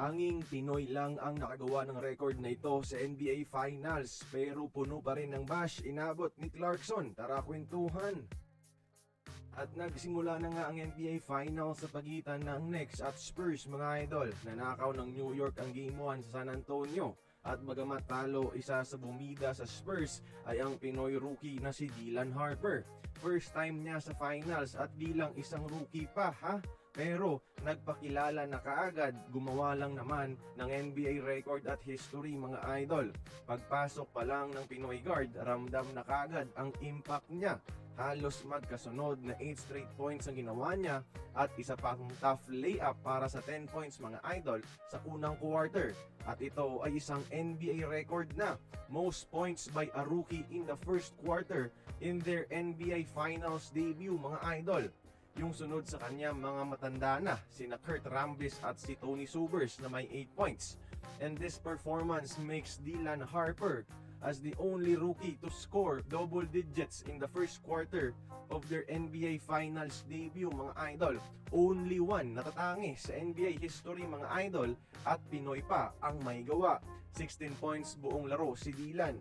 Anging Pinoy lang ang nakagawa ng record na ito sa NBA Finals pero puno pa rin ng bash inabot ni Clarkson. Tara kwentuhan! At nagsimula na nga ang NBA Finals sa pagitan ng Knicks at Spurs mga idol. Nanakaw ng New York ang Game 1 sa San Antonio. At bagamat talo isa sa bumida sa Spurs ay ang Pinoy rookie na si Dylan Harper. First time niya sa finals at bilang isang rookie pa ha? Pero nagpakilala na kaagad, gumawa lang naman ng NBA record at history mga idol. Pagpasok pa lang ng Pinoy guard, ramdam na kaagad ang impact niya. Halos magkasunod na 8 straight points ang ginawa niya at isa pang tough layup para sa 10 points mga idol sa unang quarter. At ito ay isang NBA record na most points by a rookie in the first quarter in their NBA Finals debut mga idol. Yung sunod sa kanya mga matanda na, sina Kurt Rambis at si Tony Subers na may 8 points. And this performance makes Dylan Harper as the only rookie to score double digits in the first quarter of their NBA Finals debut mga idol. Only one natatangi sa NBA history mga idol at Pinoy pa ang may gawa. 16 points buong laro si Dylan.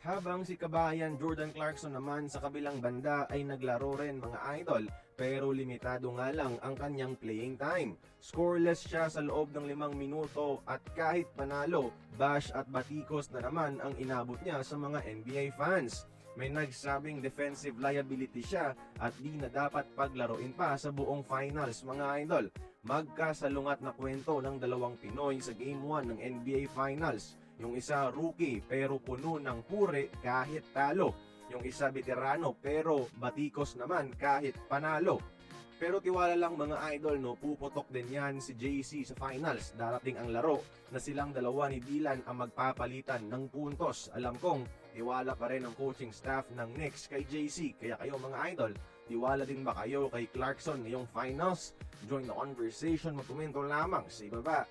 Habang si kabayan Jordan Clarkson naman sa kabilang banda ay naglaro rin mga idol pero limitado nga lang ang kanyang playing time. Scoreless siya sa loob ng 5 minuto at kahit panalo, bash at batikos na naman ang inabot niya sa mga NBA fans. May nagsabing defensive liability siya at di na dapat paglaruin pa sa buong finals mga idol. Magkasalungat na kwento ng dalawang Pinoy sa Game 1 ng NBA Finals. Yung isa rookie pero puno ng pure kahit talo. Yung isa veterano pero batikos naman kahit panalo. Pero tiwala lang mga idol no, puputok din yan si JC sa finals. Darating ang laro na silang dalawa ni Dylan ang magpapalitan ng puntos. Alam kong tiwala pa rin ang coaching staff ng Knicks kay JC. Kaya kayo mga idol, tiwala din ba kayo kay Clarkson ngayong finals? Join the conversation, magkomento lamang sa ibaba.